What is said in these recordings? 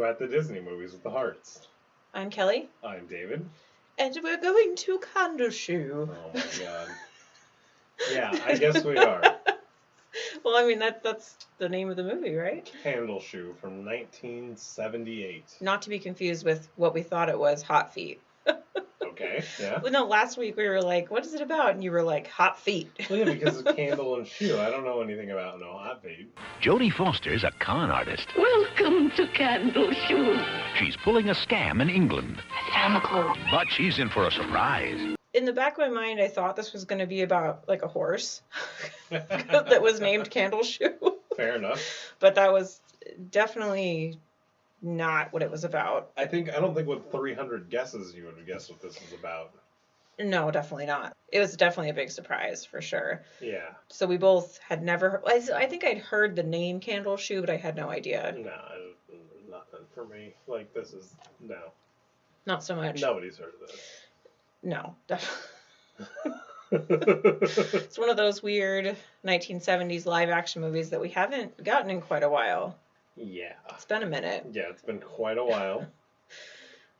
at the Disney movies with the hearts. I'm Kelly. I'm David. And we're going to Candleshoe. Oh my god. Yeah, I guess we are. Well, I mean, that's the name of the movie, right? Candleshoe from 1978. Not to be confused with what we thought it was, Hot Feet. Okay, yeah. Well, no, last week we were like, what is it about? And you were like, Hot Feet. Well, yeah, because it's candle and shoe. I don't know anything about no hot feet. Jodie Foster's a con artist. Welcome to Candleshoe. She's pulling a scam in England. I found the clue. But she's in for a surprise. In the back of my mind, I thought this was going to be about, like, a horse that was named Candleshoe. Fair enough. But that was definitely not what it was about. I don't think with 300 guesses you would have guessed what this was about. No, definitely not. It was definitely a big surprise, for sure. Yeah. So we both had never... I think I'd heard the name Candleshoe, but I had no idea. No, nothing for me. Like, this is... No. Not so much. Nobody's heard of this. No, definitely. It's one of those weird 1970s live-action movies that we haven't gotten in quite a while. Yeah. It's been a minute. Yeah, it's been quite a while.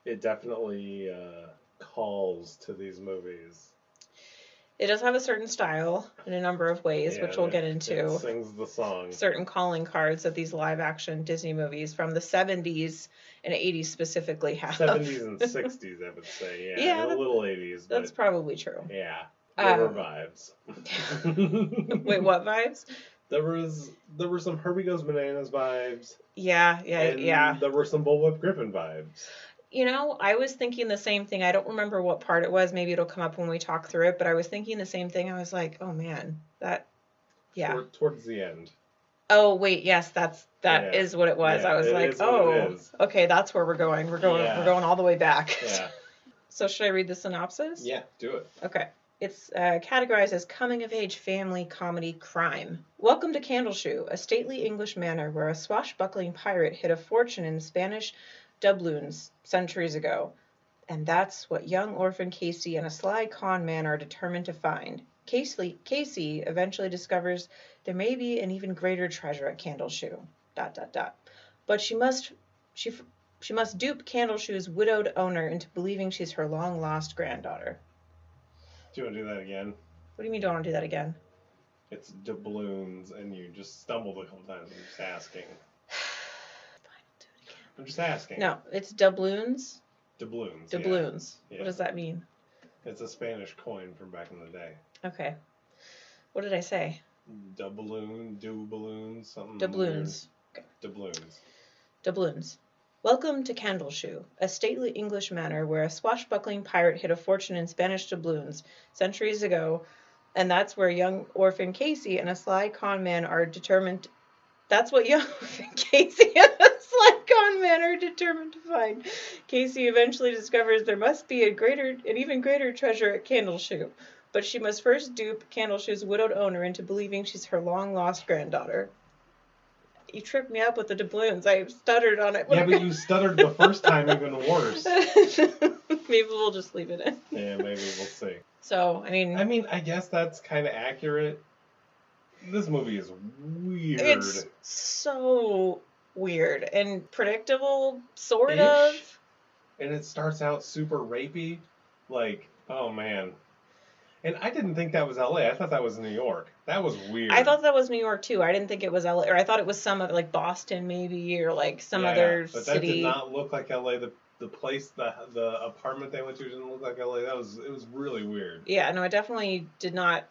It definitely calls to these movies. It does have a certain style in a number of ways, which we'll get into. It sings the song. Certain calling cards that these live-action Disney movies from the 70s and 80s specifically have. 70s and 60s, I would say. Yeah, Yeah, and a little 80s. That's probably true. Yeah. There were vibes. Wait, what vibes? There were some Herbie Goes Bananas vibes. Yeah. There were some Bullwhip Griffin vibes. You know, I was thinking the same thing. I don't remember what part it was. Maybe it'll come up when we talk through it. But I was thinking the same thing. I was like, oh man, yeah. Towards the end. Oh wait, yes, that is what it was. Yeah, I was like, oh, okay, that's where we're going. We're going all the way back. Yeah. So should I read the synopsis? Yeah, do it. Okay. It's categorized as coming-of-age family comedy crime. Welcome to Candleshoe, a stately English manor where a swashbuckling pirate hid a fortune in Spanish doubloons centuries ago. And that's what young orphan Casey and a sly con man are determined to find. Casey eventually discovers there may be an even greater treasure at Candleshoe. ... But she must dupe Candleshoe's widowed owner into believing she's her long-lost granddaughter. Do you want to do that again? What do you mean don't want to do that again? It's doubloons, and you just stumbled a couple times. I'm just asking. Fine, I'll do it again. I'm just asking. No, it's doubloons. Doubloons. Doubloons. Yeah. What does that mean? It's a Spanish coin from back in the day. Okay. What did I say? Doubloons, something. Doubloons. Okay. Doubloons. Doubloons. Welcome to Candleshoe, a stately English manor where a swashbuckling pirate hid a fortune in Spanish doubloons centuries ago, and that's where young orphan Casey and a sly con man are determined. That's what young orphan Casey and a sly con man are determined to find. Casey eventually discovers there must be an even greater treasure at Candleshoe, but she must first dupe Candleshoe's widowed owner into believing she's her long-lost granddaughter. You tripped me up with the doubloons. I stuttered on it. Yeah, but you stuttered the first time even worse. Maybe we'll just leave it in. Yeah, maybe we'll see. So, I mean, I guess that's kind of accurate. This movie is weird. It's so weird and predictable, sort of. And it starts out super rapey. Like, oh man. And I didn't think that was LA. I thought that was New York. That was weird. I thought that was New York too. I didn't think it was LA, or I thought it was some of like Boston maybe, or like some other but city. That did not look like LA. The place, the apartment they went to didn't look like LA. It was really weird. Yeah, no, it definitely did not.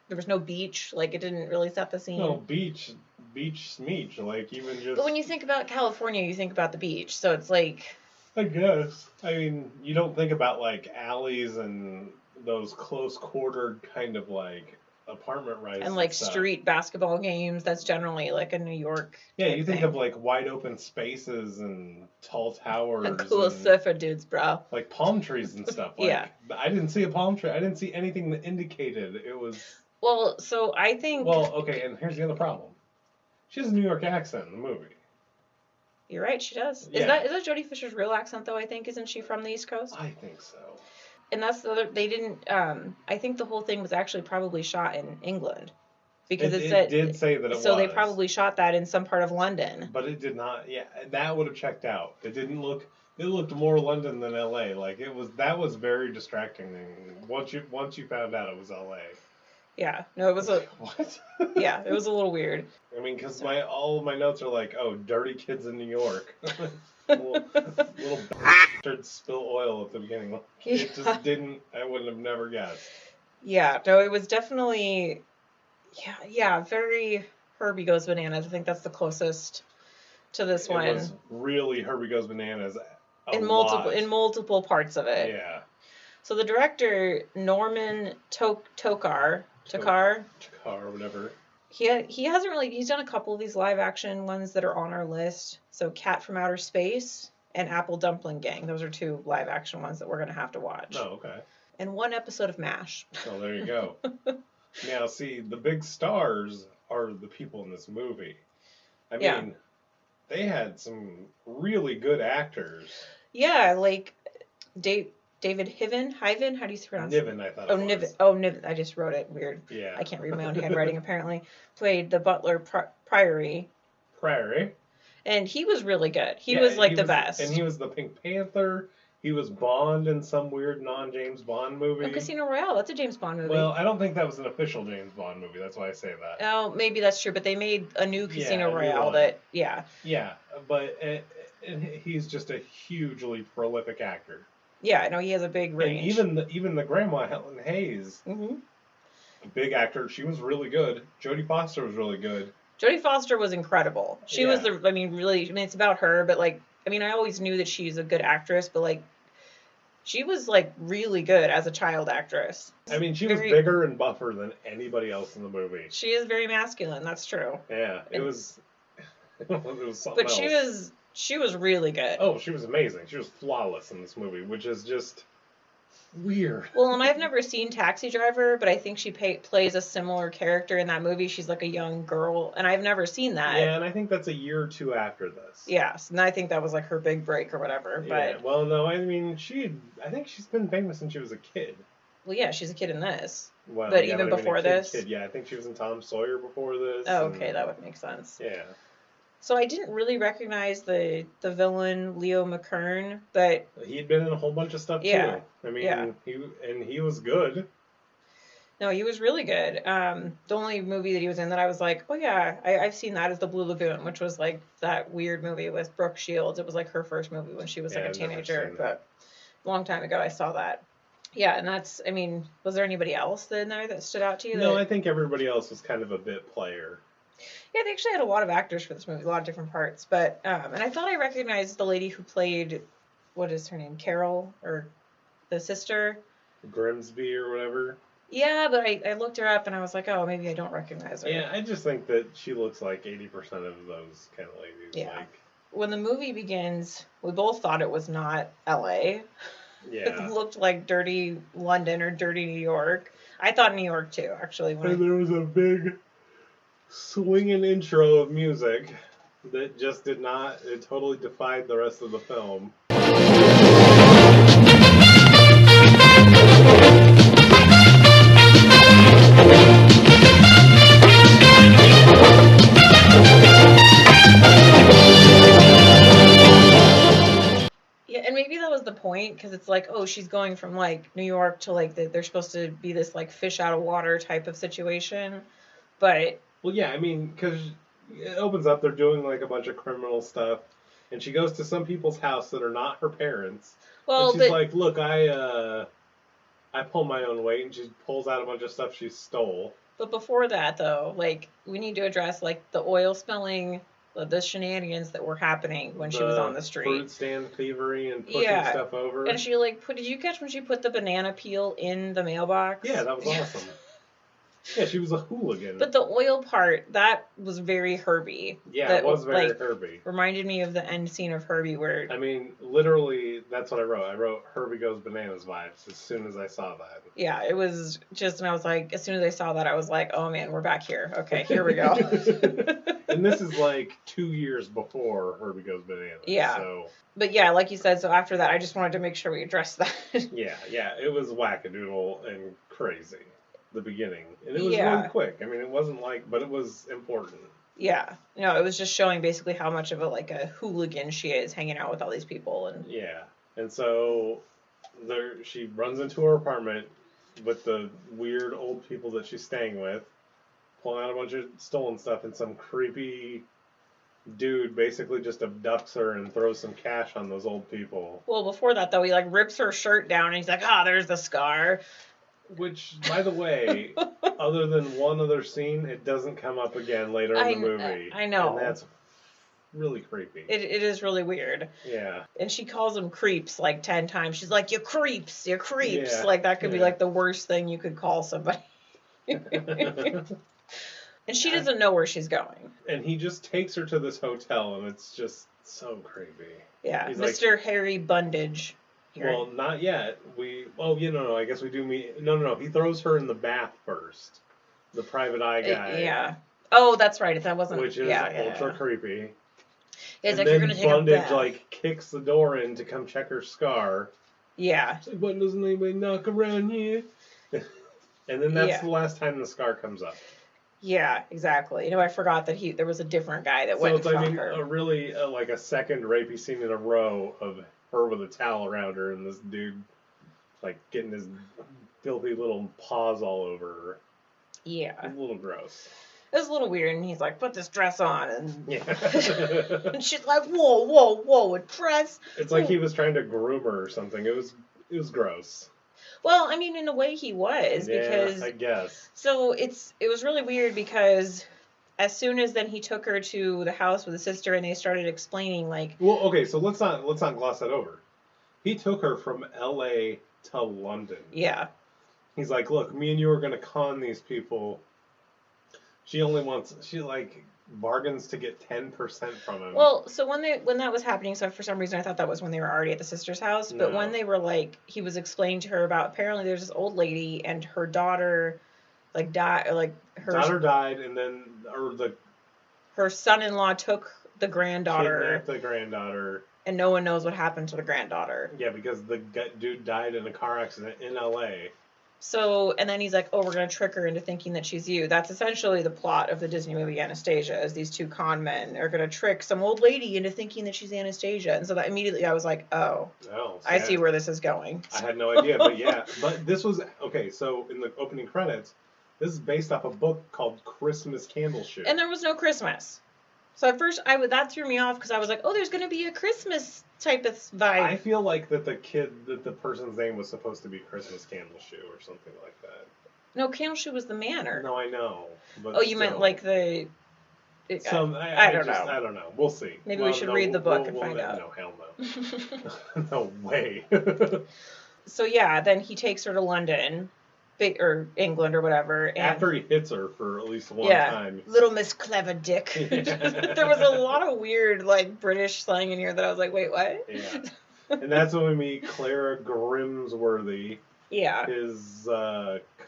There was no beach. Like it didn't really set the scene. No beach smeech. Like even just. But when you think about California, you think about the beach. So it's like. I guess. I mean, you don't think about like alleys and those close quartered kind of like apartment rights and like stuff. Street basketball games. That's generally like a New York. Yeah, you think thing. of like wide open spaces and tall towers. And cool surfer dudes, bro. Like palm trees and stuff. Like, yeah. I didn't see a palm tree. I didn't see anything that indicated it was. Well, so I think. Well, okay, and here's the other problem. She has a New York accent in the movie. You're right, she does. Yeah. Is that Jodie Fisher's real accent though? I think isn't she from the East Coast? I think so. And that's the other. They didn't. I think the whole thing was actually probably shot in England. because It said did say that it was. So they probably shot that in some part of London. But it did not. Yeah, that would have checked out. It didn't look. It looked more London than L.A. Like it was. That was very distracting. Once you found out it was L.A. Yeah. No, it was a what? Yeah, it was a little weird. I mean, because all of my notes are like, oh, dirty kids in New York. little bastards spill oil at the beginning. It just didn't. I would have never guessed. Yeah. No, it was definitely. Yeah. Very Herbie Goes Bananas. I think that's the closest to this one. It was really Herbie Goes Bananas. In multiple parts of it. Yeah. So the director Norman Tokar, whatever. He hasn't really. He's done a couple of these live action ones that are on our list. So Cat from Outer Space and Apple Dumpling Gang. Those are 2 live action ones that we're gonna have to watch. Oh, okay. And 1 episode of MASH. Oh, there you go. Now, see, the big stars are the people in this movie. I mean, they had some really good actors. Yeah, like David Hiven. How do you pronounce it? Niven, I thought it was. Niven. Oh, Niven. I just wrote it weird. Yeah. I can't read my own handwriting, apparently. Played the butler Priory. And he was really good. He was the best. And he was the Pink Panther. He was Bond in some weird non-James Bond movie. Oh, Casino Royale. That's a James Bond movie. Well, I don't think that was an official James Bond movie. That's why I say that. Oh, maybe that's true. But they made a new Casino Royale that, Yeah, but and he's just a hugely prolific actor. Yeah, I know he has a big range. And even the grandma, Helen Hayes, a big actor, she was really good. Jodie Foster was really good. Jodie Foster was incredible. She was it's about her, but I always knew that she's a good actress, but she was really good as a child actress. I mean, she was bigger and buffer than anybody else in the movie. She is very masculine, that's true. Yeah, it was something but else. She was really good. Oh, she was amazing. She was flawless in this movie, which is just weird. Well, and I've never seen Taxi Driver, but I think she plays a similar character in that movie. She's like a young girl, and I've never seen that. Yeah, and I think that's a year or 2 after this. Yes, and I think that was her big break or whatever. But yeah, well, no, I mean, I think she's been famous since she was a kid. Well, yeah, she's a kid in this. Well, but even before this? Yeah, I think she was in Tom Sawyer before this. Oh, okay, that would make sense. Yeah. So I didn't really recognize the villain, Leo McKern, but... He'd been in a whole bunch of stuff, too. I mean, he was good. No, he was really good. The only movie that he was in that I was like, oh yeah, I've seen that is The Blue Lagoon, which was that weird movie with Brooke Shields. It was her first movie when she was a teenager, but a long time ago I saw that. Yeah, and that's, was there anybody else in there that stood out to you? No, I think everybody else was kind of a bit player. Yeah, they actually had a lot of actors for this movie, a lot of different parts. But and I thought I recognized the lady who played, what is her name, Carol, or the sister? Grimsby or whatever. Yeah, but I looked her up and I was like, oh, maybe I don't recognize her. Yeah, I just think that she looks like 80% of those kind of ladies. Yeah. When the movie begins, we both thought it was not L.A. Yeah. It looked like dirty London or dirty New York. I thought New York too, actually. And there was a big swinging intro of music that just it totally defied the rest of the film. Yeah, and maybe that was the point, because it's oh, she's going from New York to they're supposed to be this fish out of water type of situation, but... Well, yeah, because it opens up, they're doing a bunch of criminal stuff, and she goes to some people's house that are not her parents. Well, and she's like, look, I pull my own weight, and she pulls out a bunch of stuff she stole. But before that, though, we need to address the oil spilling, the shenanigans that were happening when she was on the street. Fruit stand thievery and pushing stuff over. And she did you catch when she put the banana peel in the mailbox? Yeah, that was awesome. Yeah, she was a hooligan. But the oil part, that was very Herbie. Yeah, it was very Herbie. Reminded me of the end scene of Herbie where... literally, that's what I wrote. I wrote Herbie Goes Bananas vibes as soon as I saw that. Yeah, it was just, and I was as soon as I saw that, I was like, oh man, we're back here. Okay, here we go. And this is 2 years before Herbie Goes Bananas. Yeah. So. But yeah, like you said, so after that, I just wanted to make sure we addressed that. Yeah, it was wackadoodle and crazy. the beginning. And it was really quick. I mean, it wasn't but it was important. Yeah. No, it was just showing basically how much of a hooligan she is hanging out with all these people. And yeah. And so she runs into her apartment with the weird old people that she's staying with, pulling out a bunch of stolen stuff, and some creepy dude basically just abducts her and throws some cash on those old people. Well, before that, though, he rips her shirt down and he's like, there's the scar. Which, by the way, other than one other scene, it doesn't come up again later in the movie. I know. And that's really creepy. It is really weird. Yeah. And she calls them creeps 10 times. She's like, you creeps. Yeah. That could be the worst thing you could call somebody. And she doesn't know where she's going. And he just takes her to this hotel, and it's just so creepy. Yeah. He's Mr. Harry Bundage. Here. Well, not yet. I guess we do meet. No. He throws her in the bath first. The private eye guy. Yeah. Oh, that's right. If that wasn't. Which is ultra creepy. It's and you're gonna take Bundage, a bath. Kicks the door in to come check her scar. Yeah. It's why doesn't anybody knock around here? And then that's the last time the scar comes up. Yeah, exactly. I forgot that there was a different guy that went from her. A really a second rapey scene in a row of her with a towel around her and this dude getting his filthy little paws all over her. Yeah. It's a little gross. It was a little weird, and he's like, put this dress on, and and she's like, whoa, a dress? It's like he was trying to groom her or something. It was gross. Well, I mean, in a way he was, because... I guess. So it was really weird, because as soon as then he took her to the house with the sister, and they started explaining, Well, okay, so let's not gloss that over. He took her from L.A. to London. Yeah. He's like, look, me and you are going to con these people. She bargains to get 10% from him. Well, so when that was happening, so for some reason I thought that was when they were already at the sister's house, but when they were he was explaining to her about, apparently there's this old lady and her daughter died, her daughter died, and then her son-in-law took the granddaughter. Kidnapped the granddaughter. And no one knows what happened to the granddaughter. Yeah, because the dude died in a car accident in L.A. So, and then he's like, we're going to trick her into thinking that she's you. That's essentially the plot of the Disney movie Anastasia, is these two con men are going to trick some old lady into thinking that she's Anastasia. And so that immediately I was like, I see where this is going. I had no idea, but yeah. But this was, okay, so in the opening credits, this is based off a book called Christmas Candleshoe. And there was no Christmas. So at first, that threw me off, because I was like, there's going to be a Christmas type of vibe. I feel like that the person's name was supposed to be Christmas Candleshoe or something like that. No, Candleshoe was the manor. No, I know. But you meant the... I don't know. I don't know. We'll see. Maybe we should read the book and find out. No, hell no. No way. So yeah, then he takes her to London. Or England or whatever. And after he hits her for at least one time. Little Miss Clever Dick. There was a lot of weird, British slang in here that I was like, wait, what? Yeah. And that's when we meet Clara Grimsworthy. Yeah. His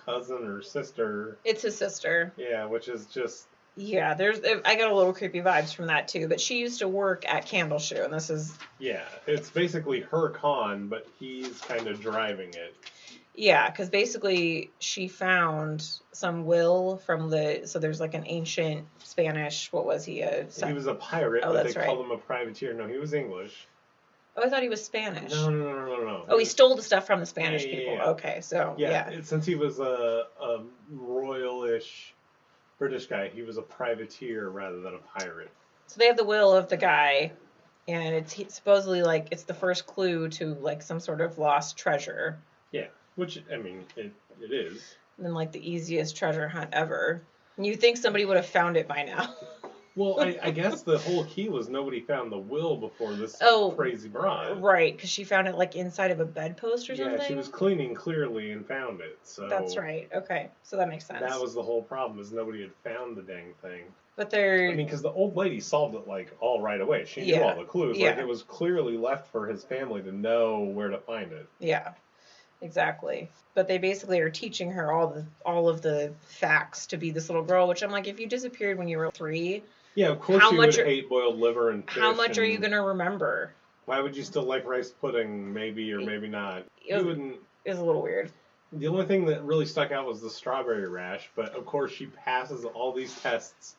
cousin or sister. It's his sister. Yeah, which is just... Yeah, I got a little creepy vibes from that, too. But she used to work at Candleshoe, and this is... Yeah, it's basically her con, but he's kind of driving it. Yeah, because basically she found some will from so there's an ancient Spanish, what was he? He was a pirate, but they called him a privateer. No, he was English. Oh, I thought he was Spanish. No. Oh, he stole the stuff from the Spanish people. Yeah. Okay, so, Since he was a royalish British guy, he was a privateer rather than a pirate. So they have the will of the guy, and it's supposedly, it's the first clue to, some sort of lost treasure. Yeah. Which, I mean, it is. And then, the easiest treasure hunt ever. And you think somebody would have found it by now. Well, I guess the whole key was nobody found the will before this crazy broad. Right, because she found it, inside of a bedpost or something? Yeah, she was cleaning clearly and found it, so... That's right, okay. So that makes sense. That was the whole problem, is nobody had found the dang thing. But I mean, because the old lady solved it, all right away. She knew all the clues. Yeah. It was clearly left for his family to know where to find it. Yeah. Exactly. But they basically are teaching her all of the facts to be this little girl, which I'm like, if you disappeared when you were 3... Yeah, of course you would hate boiled liver and fish. How much are you going to remember? Why would you still like rice pudding, maybe or maybe not? You wouldn't... It was a little weird. The only thing that really stuck out was the strawberry rash, but of course she passes all these tests.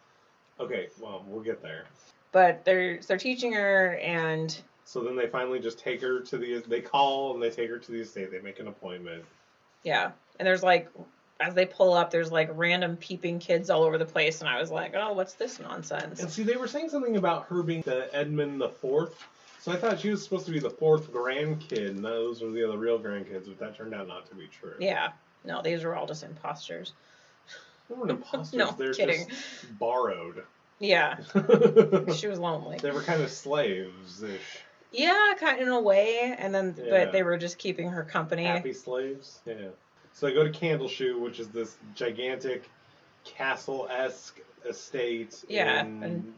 Okay, well, we'll get there. But they're teaching her, and so then they finally just take her to they call and they take her to the estate. They make an appointment. Yeah, and there's like, as they pull up, there's like random peeping kids all over the place, and I was like, oh, what's this nonsense? And see, they were saying something about her being the Edmund the Fourth. So I thought she was supposed to be the fourth grandkid, and those were the other real grandkids, but that turned out not to be true. Yeah. No, these were all just imposters. They weren't imposters. No, They're kidding. Just borrowed. Yeah. She was lonely. They were kind of slaves-ish. Yeah, kind of in a way, and then but they were just keeping her company. Happy slaves? Yeah. So they go to Candleshoe, which is this gigantic castle-esque estate. Yeah, and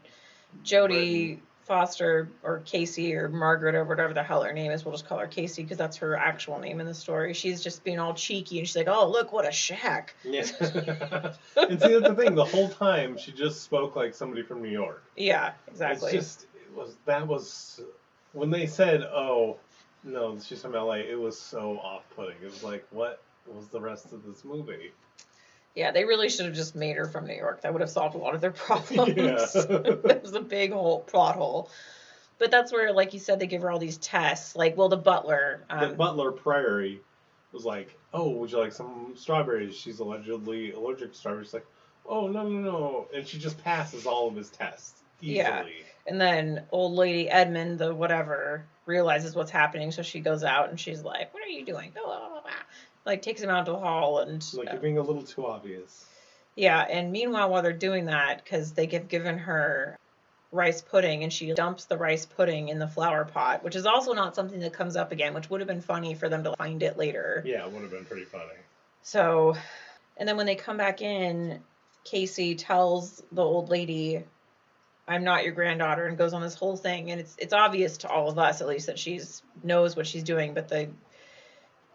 Jodie Foster, or Casey, or Margaret, or whatever the hell her name is, we'll just call her Casey because that's her actual name in the story. She's just being all cheeky, and she's like, oh, look, what a shack. Yeah. And see, that's the thing. The whole time, she just spoke like somebody from New York. Yeah, exactly. That was, when they said, oh, no, she's from LA, it was so off-putting. It was like, what was the rest of this movie? Yeah, they really should have just made her from New York. That would have solved a lot of their problems. Yeah. It was a big plot hole. But that's where, like you said, they give her all these tests. Like, well, the butler. The butler, Prairie, was like, oh, would you like some strawberries? She's allegedly allergic to strawberries. She's like, oh, no. And she just passes all of his tests easily. Yeah. And then old lady Edmund, the whatever, realizes what's happening. So she goes out and she's like, what are you doing? Blah, blah, blah, blah. Like, takes him out to the hall and... Like, you're being a little too obvious. Yeah, and meanwhile, while they're doing that, because they have given her rice pudding, and she dumps the rice pudding in the flower pot, which is also not something that comes up again, which would have been funny for them to find it later. Yeah, it would have been pretty funny. So, and then when they come back in, Casey tells the old lady, I'm not your granddaughter, and goes on this whole thing, and it's obvious to all of us, at least, that she's knows what she's doing, but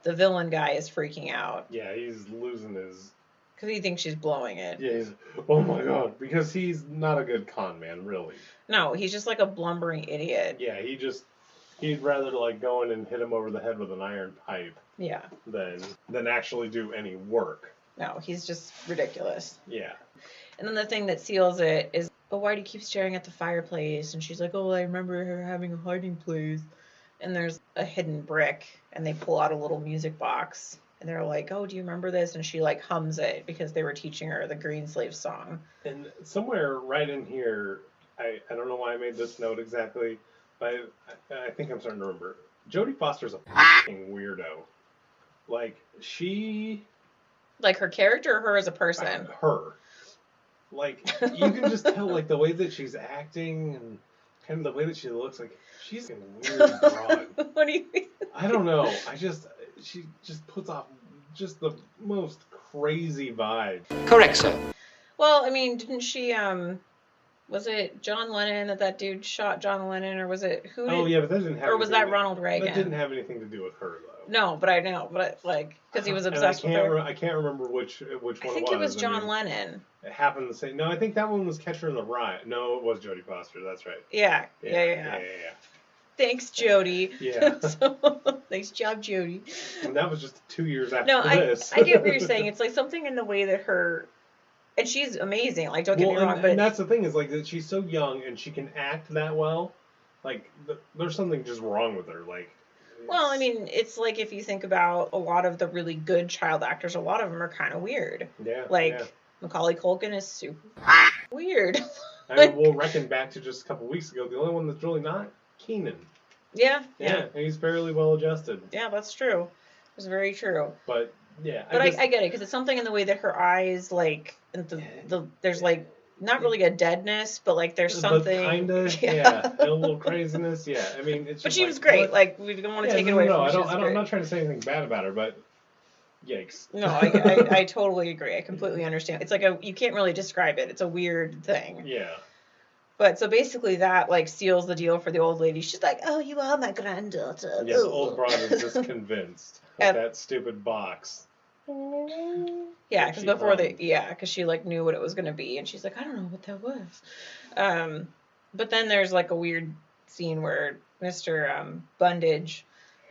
the villain guy is freaking out. Yeah, he's losing his... Because he thinks she's blowing it. Yeah, he's... Oh my god. Because he's not a good con man, really. No, he's just like a blumbering idiot. Yeah, he'd rather like go in and hit him over the head with an iron pipe. Yeah. Than actually do any work. No, he's just ridiculous. Yeah. And then the thing that seals it is, oh, why do you keep staring at the fireplace? And she's like, oh, I remember her having a hiding place. And there's a hidden brick, and they pull out a little music box, and they're like, oh, do you remember this? And she like hums it because they were teaching her the Greenslave song. And somewhere right in here, I don't know why I made this note exactly, but I think I'm starting to remember. Jodie Foster's a fucking weirdo. Like, she... Like her character or her as a person? Her. Like, you can just tell, like, the way that she's acting and kind of the way that she looks, like, she's a weird broad. What do you mean? I don't know. She just puts off just the most crazy vibe. Correct, sir. Well, I mean, didn't she, was it John Lennon that dude shot John Lennon, or was it, who did? Oh, yeah, but that didn't have Or was that Ronald Reagan? That didn't have anything to do with her, though. No, but I know, like, because he was obsessed with her. I can't remember which one it was. I think it was John Lennon. It happened the same. No, I think that one was Catcher in the Rye. No, it was Jodie Foster. That's right. Yeah. Thanks, Jodie. Yeah. Nice job, Jodie. And that was just 2 years after this. I get what you're saying. It's like something in the way that her, and she's amazing. Like, don't get me wrong, but that's the thing is like that she's so young and she can act that well. Like, there's something just wrong with her. Like. Well, I mean, it's like if you think about a lot of the really good child actors, a lot of them are kind of weird. Yeah. Like, Macaulay Culkin is super weird. I mean, we'll reckon back to just a couple weeks ago. The only one that's really not, Keenan. Yeah. And he's fairly well adjusted. Yeah, that's true. It's very true. But, yeah. But I get it, because it's something in the way that her eyes, like, there's, like, not really a deadness, but, like, there's something. Kind of, yeah. And a little craziness, yeah. I mean, it's just But she was great. What? Like, we don't want to take it away from her. I'm not trying to say anything bad about her, but yikes. No, I totally agree. I completely understand. It's like you can't really describe it. It's a weird thing. Yeah. But so basically that, like, seals the deal for the old lady. She's like, oh, you are my granddaughter. Yeah, the old broad is just convinced of that stupid box. Yeah, because because she, like, knew what it was going to be, and she's like, I don't know what that was. But then there's, like, a weird scene where Mr. Bundage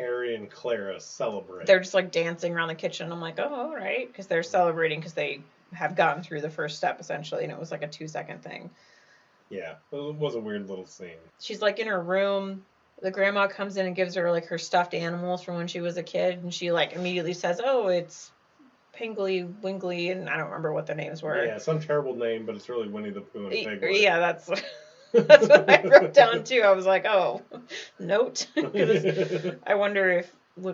Harry and Clara celebrate. They're just like dancing around the kitchen. I'm like, oh, all right, because they're celebrating because they have gotten through the first step essentially, and it was like a 2-second thing. Yeah, it was a weird little scene. She's like in her room. The grandma comes in and gives her like her stuffed animals from when she was a kid, and she like immediately says, "Oh, it's Pingly, Wingly," and I don't remember what the names were. Yeah, some terrible name, but it's really Winnie the Pooh and Piglet. Yeah, that's what I wrote down too. I was like, oh, note. I wonder if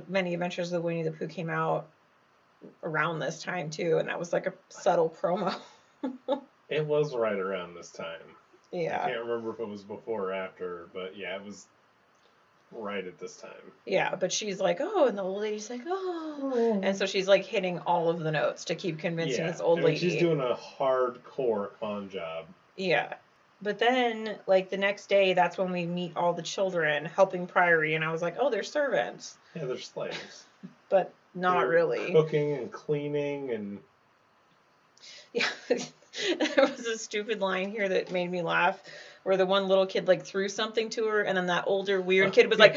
Many Adventures of Winnie the Pooh came out around this time too, and that was like a subtle promo. It was right around this time. Yeah. I can't remember if it was before or after, but yeah, it was right at this time. Yeah, but she's like, oh, and the old lady's like, oh. And so she's like hitting all of the notes to keep convincing this old lady. She's doing a hardcore con job. Yeah. But then, like, the next day, that's when we meet all the children helping Priory, and I was like, oh, they're servants. Yeah, they're slaves. But they're really. Cooking and cleaning and... Yeah. There was a stupid line here that made me laugh, where the one little kid like threw something to her, and then that older weird kid was like,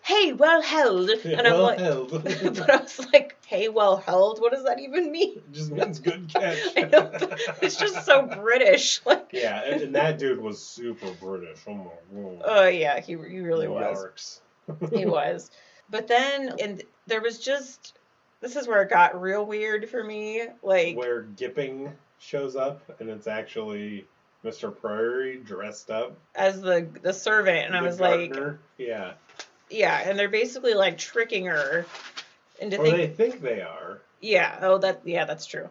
"Hey, well held," and I'm like, but I was like, "Hey, well held? What does that even mean?" It just means good catch. I know, it's just so British. Like, yeah, and that dude was super British. Oh my god. Oh yeah, he really was. He was. But then, and there was just, this is where it got real weird for me, like where Gipping shows up, and it's actually Mr. Priory dressed up as the servant, and I was gardener. Like, yeah, and they're basically like tricking her into thinking, or they think they are. Yeah, that's true.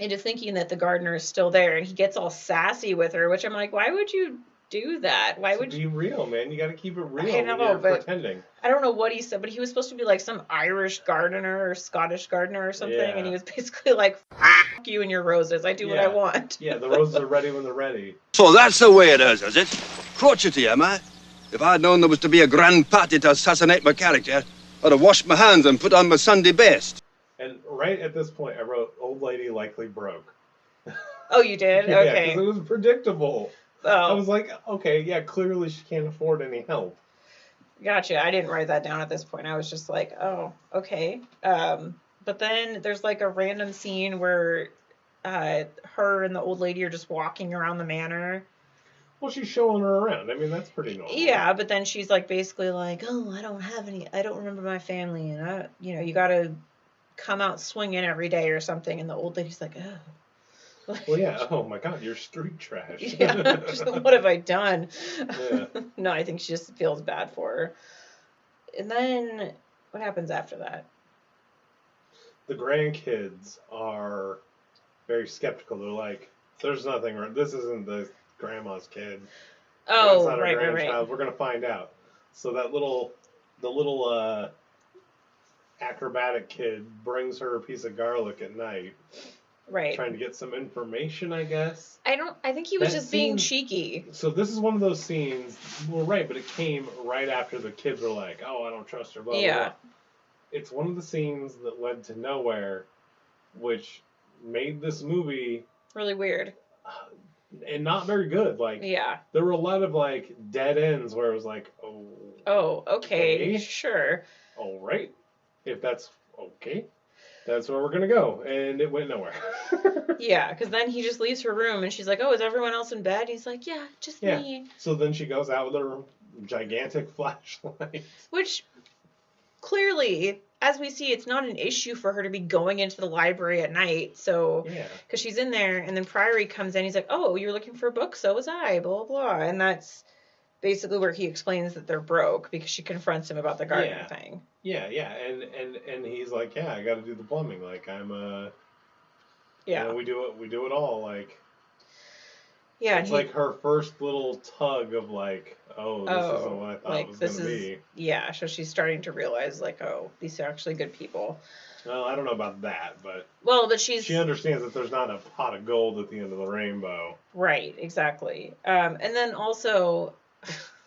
Into thinking that the gardener is still there, and he gets all sassy with her, which I'm like, why would you do that? Why would you be real, man? You got to keep it real. I know, but pretending. I don't know what he said, but he was supposed to be like some Irish gardener or Scottish gardener or something, and he was basically like, "F you and your roses. I do what I want." Yeah, the roses are ready when they're ready. So that's the way it is it? Crotchety, am I? If I'd known there was to be a grand party to assassinate my character, I'd have washed my hands and put on my Sunday best. And right at this point, I wrote, "Old lady likely broke." Oh, you did? Yeah, okay. Because it was predictable. Oh. I was like, okay, yeah, clearly she can't afford any help. Gotcha. I didn't write that down at this point. I was just like, oh, okay. But then there's like a random scene where her and the old lady are just walking around the manor. Well, she's showing her around. I mean, that's pretty normal. Yeah, but then she's like basically like, oh, I don't remember my family, and you gotta come out swinging every day or something. And the old lady's like, oh. Well, yeah. Oh my God, you're street trash. Yeah. What have I done? Yeah. No, I think she just feels bad for her. And then what happens after that? The grandkids are very skeptical. They're like, "There's nothing wrong. This isn't the grandma's kid. Oh, it's not right, our grandchild. right. We're gonna find out." So the little acrobatic kid brings her a piece of garlic at night. Right. Trying to get some information, I guess. I think he was just being cheeky. So this is one of those scenes, well, right, but it came right after the kids were like, oh, I don't trust her, blah, blah, blah. It's one of the scenes that led to nowhere, which made this movie... really weird. And not very good. Like, there were a lot of, like, dead ends where it was like, oh... Oh, okay, sure. All right. If that's okay. That's where we're going to go. And it went nowhere. Yeah, because then he just leaves her room and she's like, oh, is everyone else in bed? He's like, yeah, just me. So then she goes out with her gigantic flashlight. Which, clearly, as we see, it's not an issue for her to be going into the library at night. So, because she's in there and then Priory comes in. He's like, oh, you're looking for a book? So was I, blah, blah. And that's basically where he explains that they're broke because she confronts him about the gardener thing. Yeah, and he's like, yeah, I got to do the plumbing. Like, I'm you know, we do it all. Like, it's like her first little tug of like, oh, this isn't what I thought it was going to be. Yeah, so she's starting to realize like, oh, these are actually good people. Well, I don't know about that, but she understands that there's not a pot of gold at the end of the rainbow. Right, exactly. And then also.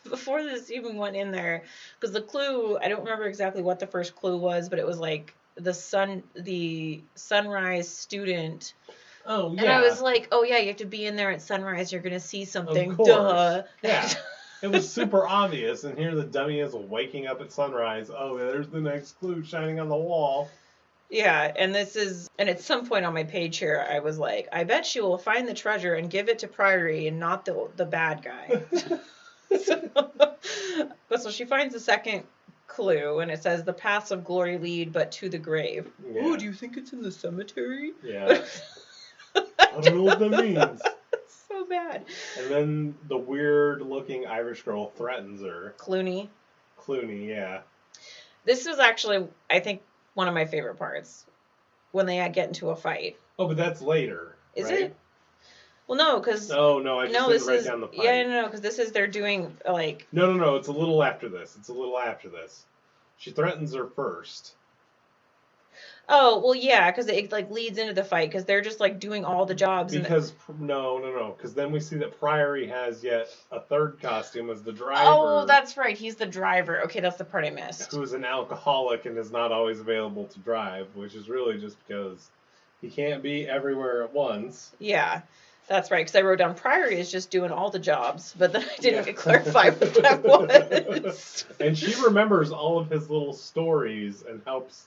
Before this even went in there, because the clue, I don't remember exactly what the first clue was, but it was like the sunrise student. Oh, yeah. And I was like, oh, yeah, you have to be in there at sunrise. You're going to see something. Of course. Duh. Yeah. It was super obvious, and here the dummy is waking up at sunrise. Oh, there's the next clue shining on the wall. Yeah, and at some point on my page here, I was like, I bet she will find the treasure and give it to Priory and not the bad guy. So she finds the second clue, and it says, the paths of glory lead but to the grave. Yeah. Oh, do you think it's in the cemetery? Yeah. I don't know what that means. So bad. And then the weird-looking Irish girl threatens her. Clooney, yeah. This was actually, I think, one of my favorite parts. When they get into a fight. Oh, but that's later, Is right? it? Well, no, because... Oh, no, I just didn't write down the fight. Yeah, no, because they're doing, like... No, it's a little after this. She threatens her first. Oh, well, yeah, because it, like, leads into the fight, because they're just, like, doing all the jobs. Because, no, because then we see that Priory has yet a third costume as the driver. Oh, that's right, he's the driver. Okay, that's the part I missed. Who is an alcoholic and is not always available to drive, which is really just because he can't be everywhere at once. Yeah, that's right, because I wrote down Priory is just doing all the jobs, but then I didn't clarify what that was. And she remembers all of his little stories and helps...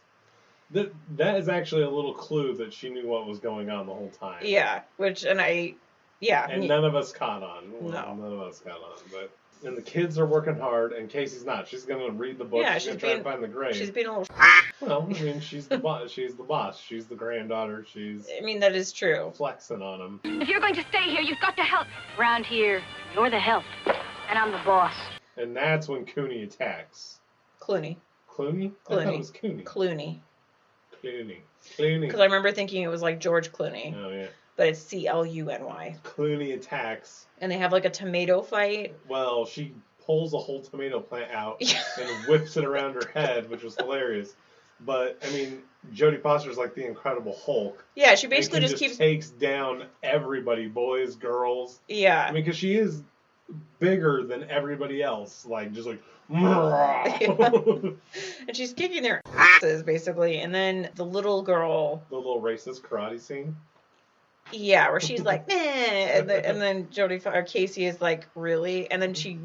That is actually a little clue that she knew what was going on the whole time. Yeah, And none of us caught on. No. None of us caught on. But and the kids are working hard, and Casey's not. She's going to read the book. Yeah, she's going to try and find the grave. She's being a little... Well, I mean, she's the boss. She's the boss. She's the granddaughter. I mean, that is true. Flexing on him. If you're going to stay here, you've got to help. Around here, you're the help, and I'm the boss. And that's when Cooney attacks. Clooney? I thought it was Cooney. Clooney. Clooney. Because I remember thinking it was like George Clooney. Oh, yeah. But it's Cluny. Clooney attacks. And they have like a tomato fight. Well, she pulls a whole tomato plant out and whips it around her head, which was hilarious. But, I mean, Jodie Foster's like the Incredible Hulk. Yeah, she basically just takes down everybody, boys, girls. Yeah. I mean, because she is bigger than everybody else. Like, just like... Yeah. And she's kicking their asses, basically. And then the little girl... The little racist karate scene? Yeah, where she's like, meh. And then Casey is like, really? And then she,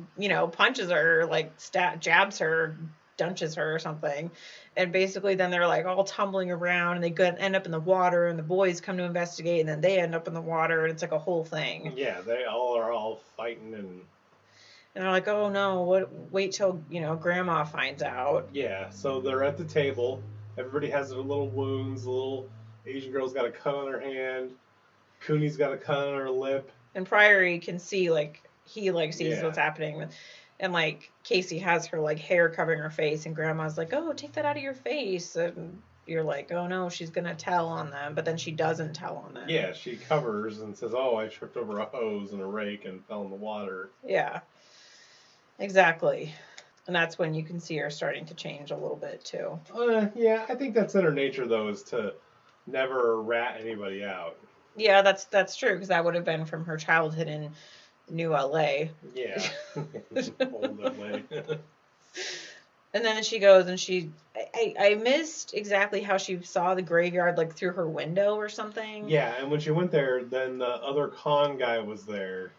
punches her, like, jabs her, dunches her or something. And basically then they're like all tumbling around and they end up in the water and the boys come to investigate and then they end up in the water and it's like a whole thing. Yeah, they all fighting and they're like, oh no, wait till, grandma finds out. Yeah, so they're at the table. Everybody has their little wounds. The little Asian girl's got a cut on her hand. Cooney's got a cut on her lip. And Priory can see, he sees what's happening. And, Casey has her, hair covering her face, and Grandma's like, oh, take that out of your face. And you're like, oh, no, she's going to tell on them. But then she doesn't tell on them. Yeah, she covers and says, oh, I tripped over a hose and a rake and fell in the water. Yeah, exactly. And that's when you can see her starting to change a little bit, too. Yeah, I think that's in her nature, though, is to never rat anybody out. Yeah, that's true, because that would have been from her childhood in New LA. Yeah. Old LA. And then she goes and I missed exactly how she saw the graveyard, through her window or something. Yeah, and when she went there, then the other con guy was there.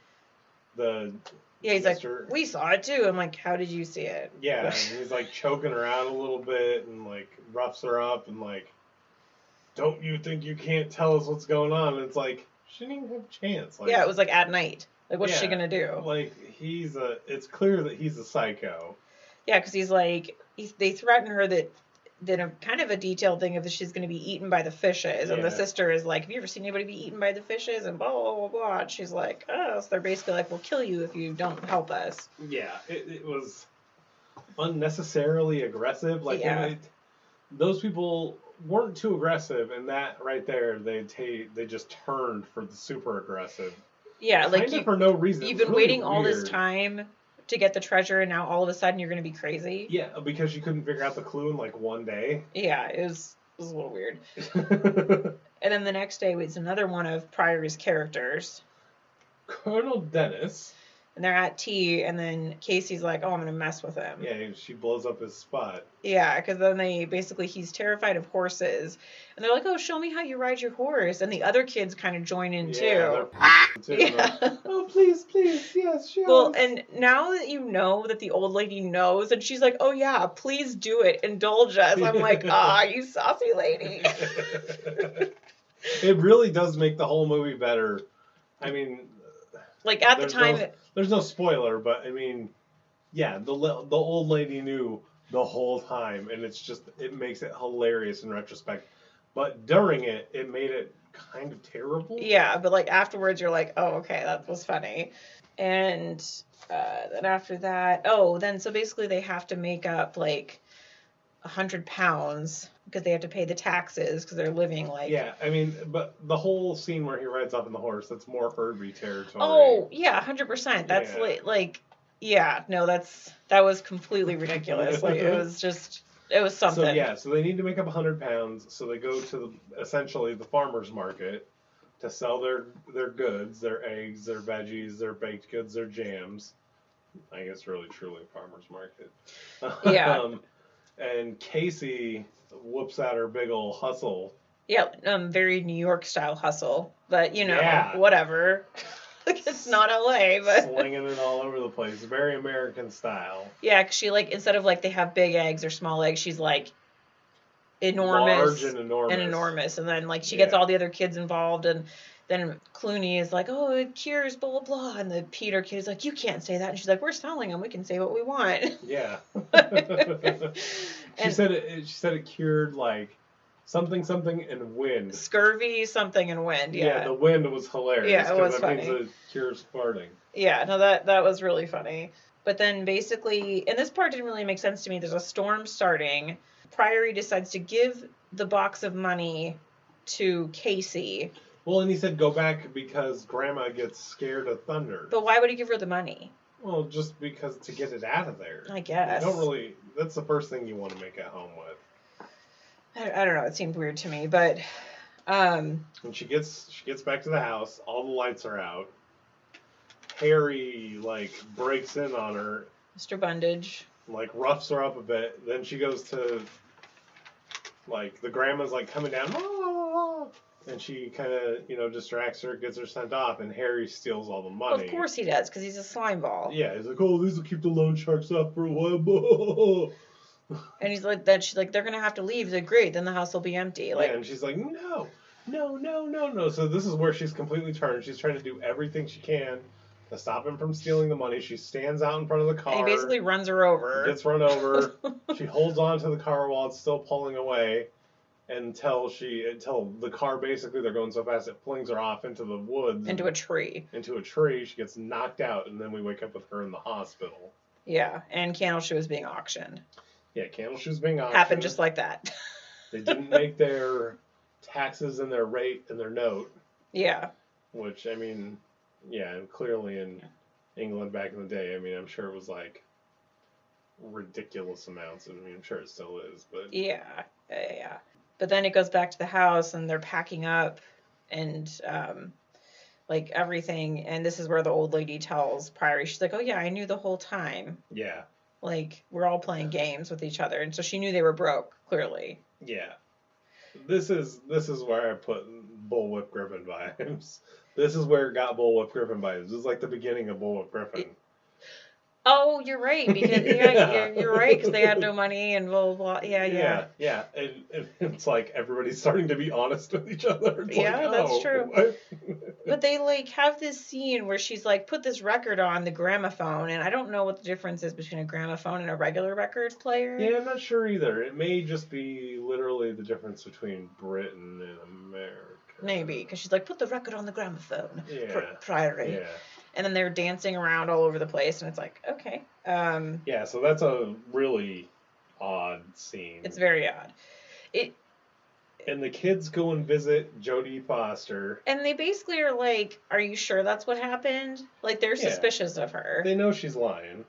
He's Mr. like, we saw it too. I'm like, how did you see it? Yeah, and he's choking her out a little bit and roughs her up and don't you think you can't tell us what's going on? And it's she didn't even have a chance. Yeah, it was at night. What's she gonna do? It's clear that he's a psycho. Yeah, because they threaten her that a kind of a detailed thing of that she's gonna be eaten by the fishes, and the sister is like, have you ever seen anybody be eaten by the fishes? And blah blah blah blah. And she's like, oh, so they're basically like, we'll kill you if you don't help us. Yeah, it was unnecessarily aggressive. Those people weren't too aggressive, and that right there, they just turned for the super aggressive. Yeah, for no reason. You've been waiting all this time to get the treasure, and now all of a sudden you're going to be crazy. Yeah, because you couldn't figure out the clue in one day. Yeah, it was a little weird. And then the next day was another one of Priory's characters, Colonel Dennis. and they're at tea, and then Casey's like, oh, I'm going to mess with him. Yeah, she blows up his spot. Yeah, because then he's terrified of horses. And they're like, oh, show me how you ride your horse. And the other kids kind of join in, too. Too. Yeah. Like, oh, please, yes. Well, and now that you know that the old lady knows, and she's like, oh, yeah, please do it. Indulge us. I'm like, you saucy lady. It really does make the whole movie better. I mean... Like, at the time... There's no spoiler, but, I mean... Yeah, the old lady knew the whole time, and it makes it hilarious in retrospect. But during it made it kind of terrible. Yeah, but like afterwards you're like, oh, okay, that was funny. And then after that, so basically they have to make up like 100 pounds because they have to pay the taxes because they're living like... Yeah, I mean, but the whole scene where he rides up on the horse, that's more Herbie territory. Oh, yeah, 100%. That's like... Yeah, no, that was completely ridiculous. Like, it was something. So they need to make up 100 pounds. So they go to essentially the farmer's market to sell their goods, their eggs, their veggies, their baked goods, their jams. I guess really truly farmer's market. Yeah. And Casey whoops out her big ol' hustle. Yeah, very New York style hustle, but whatever. Like, it's not LA, but... Slinging it all over the place. Very American style. Yeah, because she, like, instead of, like, they have big eggs or small eggs, she's, like, enormous. Large and enormous. And then, like, she gets all the other kids involved, and then Clooney is like, oh, it cures, blah, blah, blah. And the Peter kid is like, you can't say that. And she's like, we're selling them. We can say what we want. Yeah. She said it cured, like... Something and wind. Scurvy, something and wind, yeah. Yeah, the wind was hilarious. Yeah, it was funny. Means it cures farting. Yeah, no, that was really funny. But then basically, and this part didn't really make sense to me, there's a storm starting. Priory decides to give the box of money to Casey. Well, and he said go back because Grandma gets scared of thunder. But why would he give her the money? Well, just because to get it out of there. I guess. That's the first thing you want to make at home with. I don't know. It seemed weird to me, but when she gets back to the house, all the lights are out. Harry like breaks in on her. Mr. Bundage. Like roughs her up a bit. Then she goes to like the grandma's like coming down, and she kind of distracts her, gets her sent off, and Harry steals all the money. Well, of course he does, because he's a slime ball. Yeah, he's like, oh, these will keep the loan sharks off for a while. And he's like, she's like, they're going to have to leave. He's like, great, then the house will be empty. Like, yeah, and she's like, no. So this is where she's completely turned. She's trying to do everything she can to stop him from stealing the money. She stands out in front of the car. And he basically runs her over. Gets run over. She holds on to the car while it's still pulling away until the car basically, they're going so fast it flings her off into the woods. Into a tree. She gets knocked out, and then we wake up with her in the hospital. Yeah, and Candleshoe is being auctioned. Yeah, Candleshoe's being auctioned. Happened just like that. They didn't make their taxes and their rate and their note. Yeah. Which, I mean, yeah, clearly in England back in the day, I mean, I'm sure it was like ridiculous amounts. I mean, I'm sure it still is, but... Yeah. But then it goes back to the house and they're packing up and, like, everything. And this is where the old lady tells Priory, she's like, oh, yeah, I knew the whole time. Yeah. Like, we're all playing games with each other. And so she knew they were broke, clearly. Yeah. This is where I put Bullwhip Griffin vibes. This is where it got Bullwhip Griffin vibes. This is like the beginning of Bullwhip Griffin. Oh, you're right. Because you're right. Because they had no money and blah, blah, blah. Yeah. And it's like everybody's starting to be honest with each other. It's that's true. What? But they, like, have this scene where she's like, put this record on the gramophone. And I don't know what the difference is between a gramophone and a regular record player. Yeah, I'm not sure either. It may just be literally the difference between Britain and America. Maybe. Because she's like, put the record on the gramophone. Yeah. Priory. Yeah. And then they're dancing around all over the place, and it's like, okay. Yeah, so that's a really odd scene. It's very odd. And the kids go and visit Jodie Foster. And they basically are like, are you sure that's what happened? Like, they're suspicious of her. They know she's lying.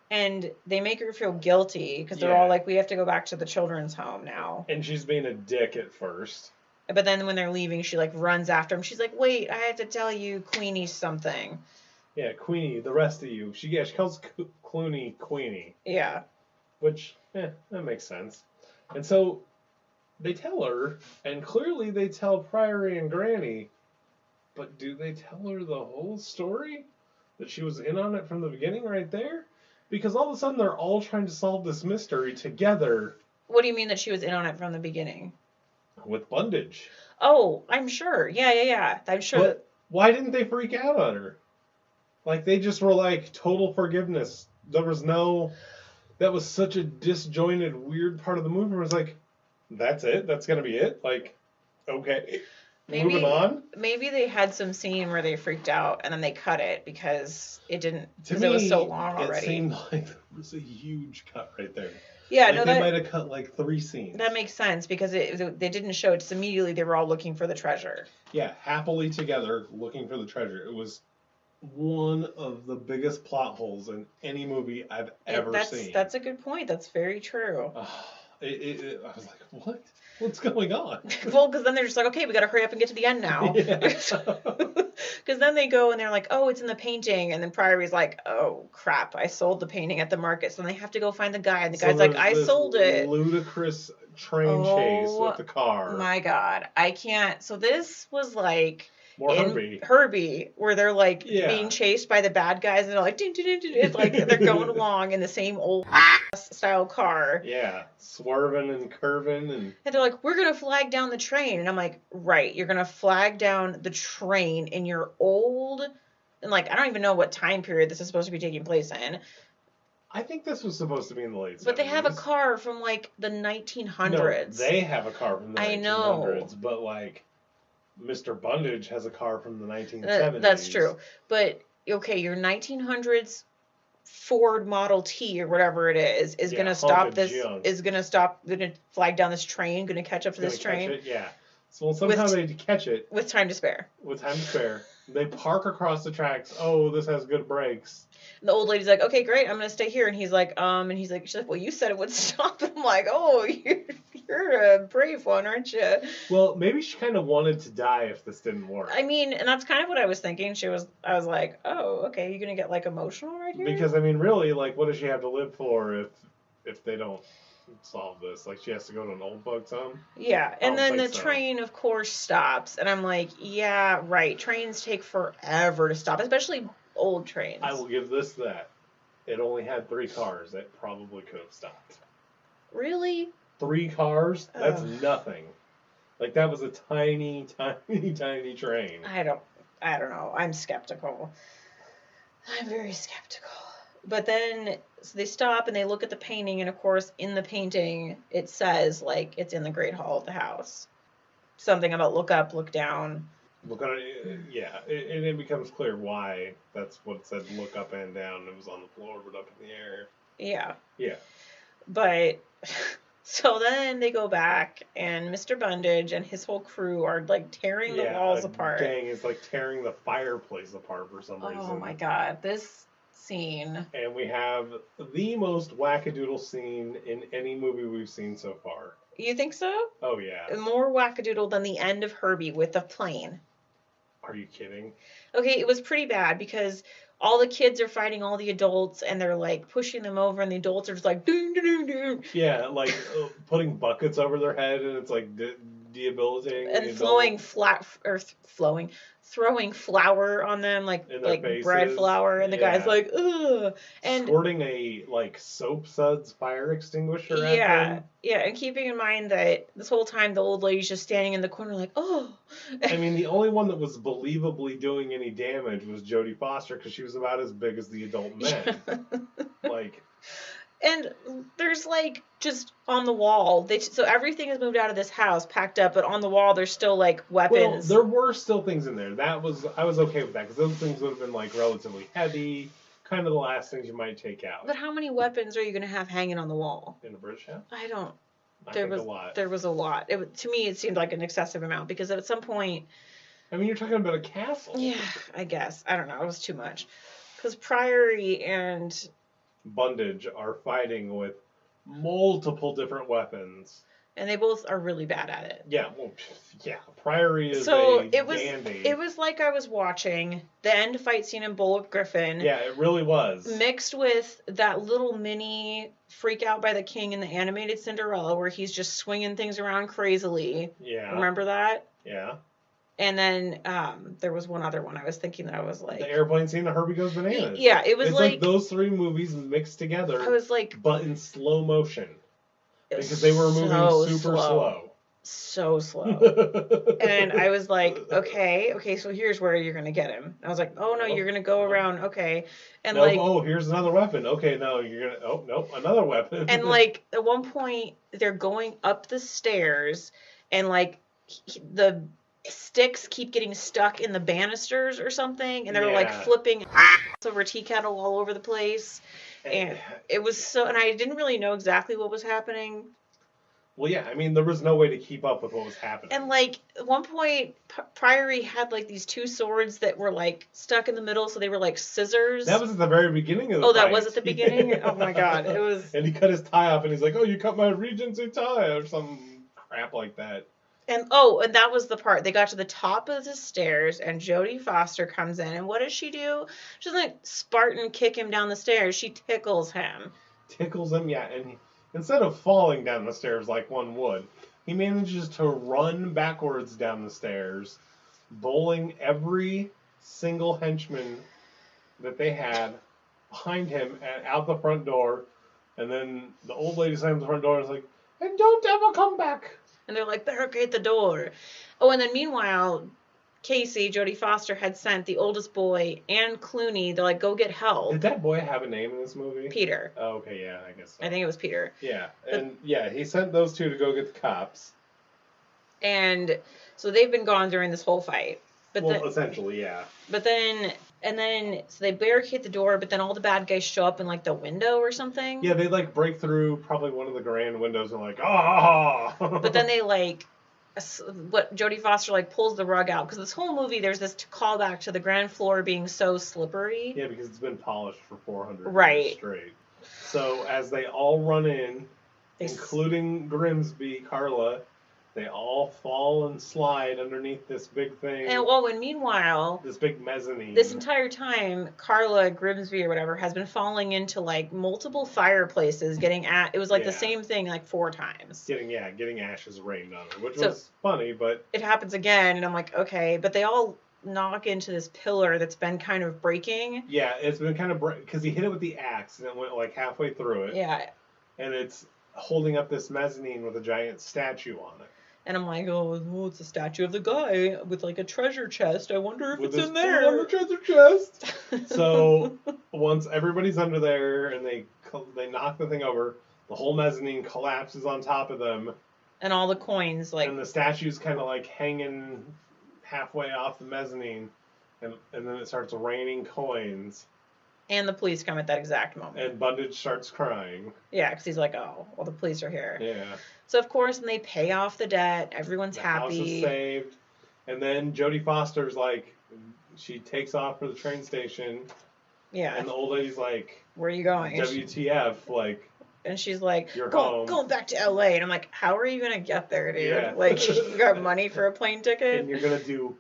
And they make her feel guilty, because they're all like, we have to go back to the children's home now. And she's being a dick at first. But then when they're leaving, she, like, runs after him. She's like, wait, I have to tell you, Queenie, something. Yeah, Queenie, the rest of you. She calls Clooney Queenie. Yeah. Which, that makes sense. And so they tell her, and clearly they tell Priory and Granny, but do they tell her the whole story? That she was in on it from the beginning right there? Because all of a sudden they're all trying to solve this mystery together. What do you mean that she was in on it from the beginning? With Bundage. Oh, I'm sure. Yeah. I'm sure. But why didn't they freak out on her? Like, they just were like, total forgiveness. There was no... That was such a disjointed, weird part of the movie. It was like, that's it? That's going to be it? Like, okay. Moving on? Maybe they had some scene where they freaked out and then they cut it because it didn't... Because it was so long already. It seemed like there was a huge cut right there. Yeah, like they might have cut like 3 scenes. That makes sense because they didn't show it. Just immediately they were all looking for the treasure. Yeah, happily together looking for the treasure. It was one of the biggest plot holes in any movie I've ever seen. That's a good point. That's very true. I was like, what? What's going on? Well, because then they're just like, okay, we got to hurry up and get to the end now. Because then they go and they're like, oh, it's in the painting. And then Priory's like, oh, crap, I sold the painting at the market. So then they have to go find the guy. And the guy's like, I sold it. Ludicrous train chase with the car. My God. I can't. So this was like... More Herbie, where they're like being chased by the bad guys, and they're like, it's like they're going along in the same old style car. Yeah, swerving and curving, and they're like, we're gonna flag down the train, and I'm like, right, you're gonna flag down the train in your old, and like I don't even know what time period this is supposed to be taking place in. I think this was supposed to be in the late 70s. But they have a car from like the 1900s. No, they have a car from the 1900s. I know, but like. Mr. Bundage has a car from the 1970s. That's true. But, okay, your 1900s Ford Model T or whatever it is going to stop this, going to flag down this train, going to catch up to this train. Yeah. So somehow they catch it. With time to spare. They park across the tracks. Oh, this has good brakes. And the old lady's like, okay, great, I'm going to stay here. And he's like, she's like, well, you said it would stop. I'm like, oh, you're a brave one, aren't you? Well, maybe she kind of wanted to die if this didn't work. I mean, and that's kind of what I was thinking. I was like, oh, okay, you're going to get like emotional right here? Because, I mean, really, like, what does she have to live for if they don't solve this? Like, she has to go to an old folks home? Yeah, and then the train, of course, stops. And I'm like, yeah, right, trains take forever to stop, especially old trains. I will give this that. It only had 3 cars. It probably could have stopped. Really? 3 cars? That's nothing. Like, that was a tiny, tiny, tiny train. I don't know. I'm skeptical. I'm very skeptical. But then so they stop and they look at the painting, and of course, in the painting, it says, like, it's in the Great Hall of the house. Something about look up, look down. Look on it, yeah. And it becomes clear why that's what it said, look up and down. It was on the floor, but up in the air. Yeah. Yeah. But... So then they go back, and Mr. Bundage and his whole crew are, like, tearing the walls apart. Gang is, like, tearing the fireplace apart for some reason. Oh, my God. This scene. And we have the most wackadoodle scene in any movie we've seen so far. You think so? Oh, yeah. More wackadoodle than the end of Herbie with the plane. Are you kidding? Okay, it was pretty bad because... all the kids are fighting all the adults, and they're, like, pushing them over, and the adults are just like, doom, doom, doom. Yeah, like, putting buckets over their head, and it's, like, debilitating. And throwing flour on them, like bread flour, and the guy's like, ugh. And squirting a, like, soap suds fire extinguisher at them. Yeah, and keeping in mind that this whole time the old lady's just standing in the corner like, oh. I mean, the only one that was believably doing any damage was Jodie Foster, because she was about as big as the adult men. Like... And there's, like, just on the wall, so everything is moved out of this house, packed up, but on the wall there's still, like, weapons. Well, there were still things in there. I was okay with that, because those things would have been, like, relatively heavy, kind of the last things you might take out. But how many weapons are you going to have hanging on the wall? In a British house? I don't. There was a lot. There was a lot. To me, it seemed like an excessive amount, because at some point... I mean, you're talking about a castle. Yeah, I guess. I don't know. It was too much. Because Priory and... Bundage are fighting with multiple different weapons. And they both are really bad at it. Yeah, well, yeah. Priory is dandy. It was like I was watching the end fight scene in Bullock Griffin. Yeah, it really was. Mixed with that little mini freak out by the king in the animated Cinderella where he's just swinging things around crazily. Yeah. Remember that? Yeah. And then there was one other one I was thinking that I was like... The airplane scene of Herbie Goes Bananas. Yeah, it was it's like those three movies mixed together. I was like... But in slow motion. Because they were moving super slow. So slow. And I was like, okay, so here's where you're going to get him. I was like, oh, no, you're going to go around, okay. And no, like... Oh, here's another weapon. Okay, no, you're going to... Oh, nope, another weapon. And like, at one point, they're going up the stairs, and like, the sticks keep getting stuck in the banisters or something, and they're like flipping over tea kettle all over the place. And it was so... And I didn't really know exactly what was happening. Well, yeah, I mean, there was no way to keep up with what was happening. And, like, at one point, Priory had, like, these two swords that were, like, stuck in the middle, so they were, like, scissors. That was at the very beginning of the fight. That was at the beginning? Oh, my God. It was... And he cut his tie off, and he's like, oh, you cut my Regency tie, or some crap like that. And that was the part. They got to the top of the stairs, and Jodie Foster comes in, and what does she do? She doesn't, like, Spartan kick him down the stairs. She tickles him. Tickles him, yeah, and... Instead of falling down the stairs like one would, he manages to run backwards down the stairs, bowling every single henchman that they had behind him and out the front door. And then the old lady slams the front door and is like, and don't ever come back. And they're like, barricade the door. Oh, and then meanwhile... Casey, Jodie Foster, had sent the oldest boy and Clooney. They're like, go get help. Did that boy have a name in this movie? Peter. Oh, okay, yeah, I guess so. I think it was Peter. Yeah, and he sent those two to go get the cops. And so they've been gone during this whole fight. But essentially, yeah. But then, so they barricade the door, but then all the bad guys show up in, like, the window or something. Yeah, they, like, break through probably one of the grand windows and, like, ah! But then they, like... What Jodie Foster like pulls the rug out because this whole movie there's this callback to the grand floor being so slippery. Yeah, because it's been polished for 400 years straight. So as they all run in, including Grimsby, Carla, they all fall and slide underneath this big thing. And meanwhile, this big mezzanine. This entire time, Carla Grimsby or whatever has been falling into like multiple fireplaces, it was like the same thing like 4 times. Getting ashes rained on her, which was funny, but it happens again, and I'm like, okay, but they all knock into this pillar that's been kind of breaking. Yeah, it's been kind of because he hit it with the axe and it went like halfway through it. Yeah, and it's holding up this mezzanine with a giant statue on it. And I'm like, oh, it's a statue of the guy with like a treasure chest. I wonder if it's in there. On the treasure chest. So once everybody's under there and they knock the thing over, the whole mezzanine collapses on top of them. And all the coins and the statue's kind of like hanging halfway off the mezzanine, and then it starts raining coins. And the police come at that exact moment. And Bundage starts crying. Yeah, because he's like, oh, well, the police are here. Yeah. So, of course, when they pay off the debt, everyone's happy. The house is saved. And then Jodie Foster's like, she takes off for the train station. Yeah. And the old lady's like, where are you going? WTF, like. And she's like, you're home. Going back to LA. And I'm like, how are you going to get there, dude? Yeah. Like, you got money for a plane ticket? And you're going to do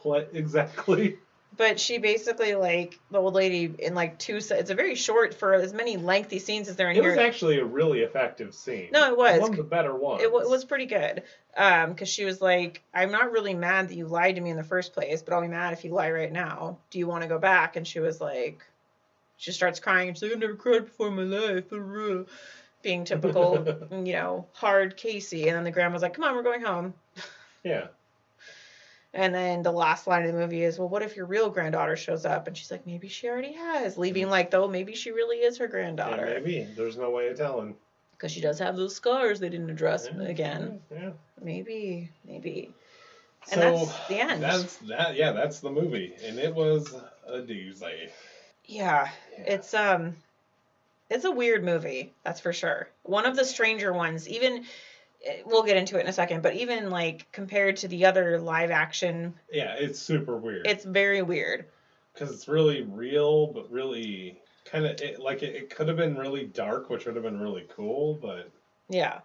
what exactly? But she basically, like, the old lady in, like, it's a very short for as many lengthy scenes as there in here. It was actually a really effective scene. No, it was. One of the better ones. It was pretty good. Because she was like, I'm not really mad that you lied to me in the first place, but I'll be mad if you lie right now. Do you want to go back? And she was like, she starts crying. And she's like, I've never cried before in my life. Being typical, hard Casey. And then the grandma's like, come on, we're going home. Yeah. And then the last line of the movie is, well, what if your real granddaughter shows up? And she's like, maybe she already has. Leaving like, though, maybe she really is her granddaughter. Yeah, maybe. There's no way of telling. Because she does have those scars they didn't address again. Yeah. Maybe. And so, that's the end. That's the movie. And it was a doozy. Yeah. It's a weird movie, that's for sure. One of the stranger ones, even... We'll get into it in a second, but even, like, compared to the other live action... Yeah, it's super weird. It's very weird. Because it's really real, but really kind of... It could have been really dark, which would have been really cool, but... Yeah.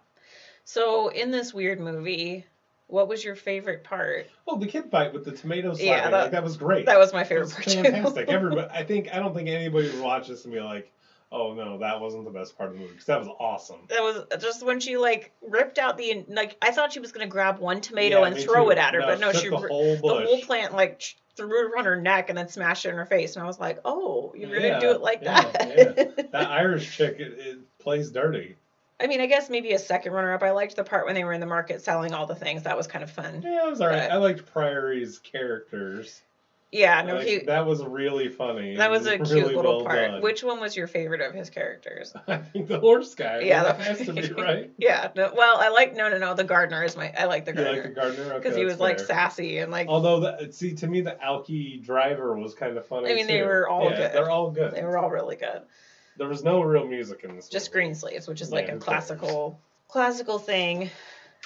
So, in this weird movie, what was your favorite part? Oh, the kid fight with the tomato sliding. Yeah, that was great. That was my favorite part, fantastic. Everybody, I don't think anybody would watch this and be like, oh, no, that wasn't the best part of the movie, because that was awesome. That was just when she, ripped out I thought she was going to grab one tomato and throw it at her, but no, she the whole plant, threw it around her neck and then smashed it in her face, and I was like, oh, you're going to do it like that? Yeah. That Irish chick, it plays dirty. I mean, I guess maybe a second runner-up. I liked the part when they were in the market selling all the things. That was kind of fun. Yeah, it was all right. I liked Priory's characters. Yeah, no, that was really funny. That was a cute really little part. Done. Which one was your favorite of his characters? I think the horse guy. Yeah, that has to be right. Yeah, I like the gardener is I like the gardener. You like the gardener? Because he was sassy and Although to me the Alki driver was kind of funny. I mean, they were all good. They're all good. They were all really good. There was no real music in this. Just movie. green sleeves, which is a classical thing.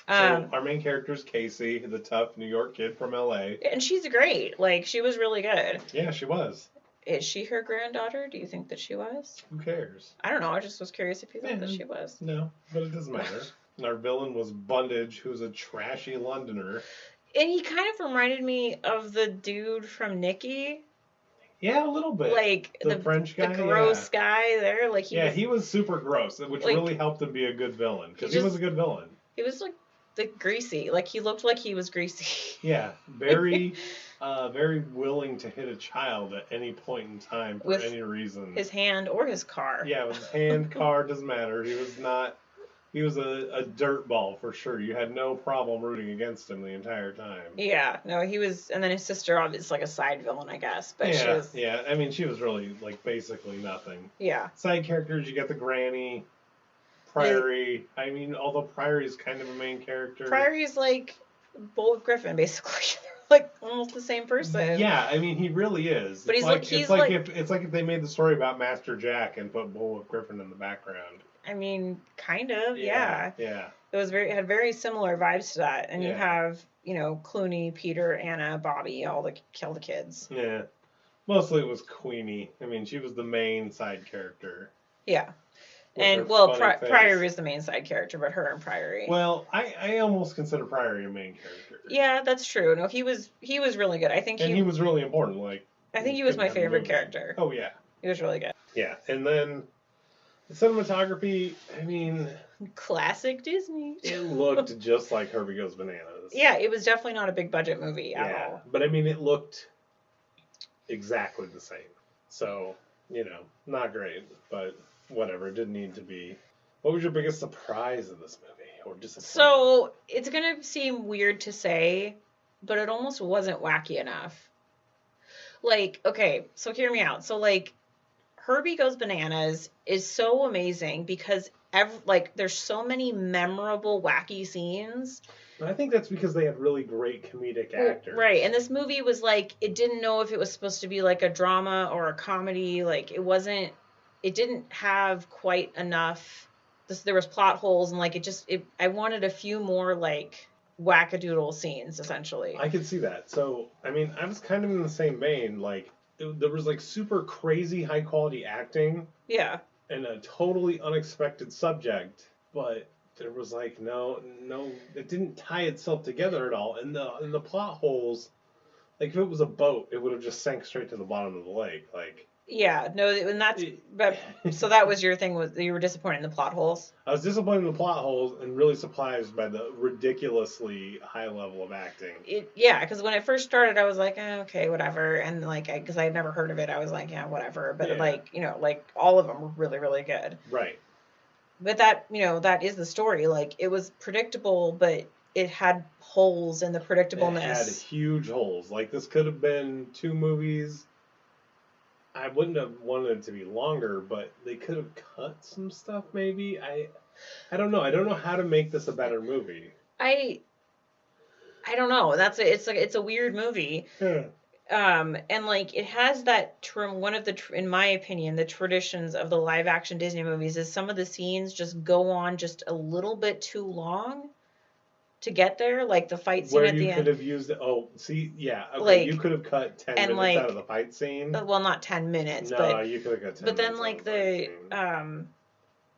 So our main character is Casey, the tough New York kid from L.A. And she's great. She was really good. Yeah, she was. Is she her granddaughter? Do you think that she was? Who cares? I don't know. I just was curious if you thought that she was. No, but it doesn't matter. And our villain was Bundage, who's a trashy Londoner. And he kind of reminded me of the dude from Nikki. Yeah, a little bit. The French guy, the gross guy there. He was super gross, which really helped him be a good villain because he was a good villain. He was the greasy, he looked like he was greasy. Yeah, very, very willing to hit a child at any point in time for any reason. His hand or his car. Yeah, with his hand, car doesn't matter. He was not. He was a dirtball for sure. You had no problem rooting against him the entire time. Yeah, no, he was, and then his sister is a side villain, I guess. But she was. Yeah, I mean, she was really basically nothing. Yeah. Side characters, you got the granny, Priory. I mean, although Priory is kind of a main character. Priory's Bullet Griffin, basically. They're almost the same person. Yeah, I mean, he really is. But it's like if they made the story about Master Jack and put Bullet Griffin in the background. I mean, kind of, yeah. Yeah. It had very similar vibes to that. And you have, Clooney, Peter, Anna, Bobby, all the kids. Yeah. Mostly it was Queenie. I mean, she was the main side character. Yeah. And, Priory is the main side character, but her and Priory. Well, I almost consider Priory a main character. Yeah, that's true. No, he was really good. I think he was really important. I think he was my favorite character. Oh, yeah. He was really good. Yeah, and then the cinematography, I mean... Classic Disney. It looked just like Herbie Goes Bananas. Yeah, it was definitely not a big budget movie at all. But I mean, it looked exactly the same. So, not great, but whatever. It didn't need to be. What was your biggest surprise in this movie? Or disappointment? So, it's going to seem weird to say, but it almost wasn't wacky enough. Okay, so hear me out. So, Herbie Goes Bananas is so amazing because there's so many memorable wacky scenes. I think that's because they had really great comedic actors. Right, and this movie was it didn't know if it was supposed to be a drama or a comedy. It didn't have quite enough. There was plot holes and I wanted a few more wackadoodle scenes essentially. I could see that. So I mean, I was kind of in the same vein. There was super crazy high quality acting. Yeah. And a totally unexpected subject, but there was no, it didn't tie itself together at all. And the plot holes, if it was a boat, it would have just sank straight to the bottom of the lake. Yeah, no, and so that was your thing, was you were disappointed in the plot holes? I was disappointed in the plot holes and really surprised by the ridiculously high level of acting. Yeah, because when it first started, I was okay, whatever. And because I had never heard of it, I was yeah, whatever. But all of them were really, really good. Right. But that, that is the story. It was predictable, but it had holes in the predictableness. It had huge holes. This could have been 2 movies. I wouldn't have wanted it to be longer, but they could have cut some stuff maybe. I don't know. I don't know how to make this a better movie. I don't know. It's a weird movie. Yeah. And it has that one of the, in my opinion, the traditions of the live action Disney movies is some of the scenes just go on just a little bit too long to get there, the fight scene where at the end. Where you could have used it. Oh, see, yeah. Okay, you could have cut 10 minutes out of the fight scene. Well, not 10 minutes, no, but... you could have cut 10 but minutes then,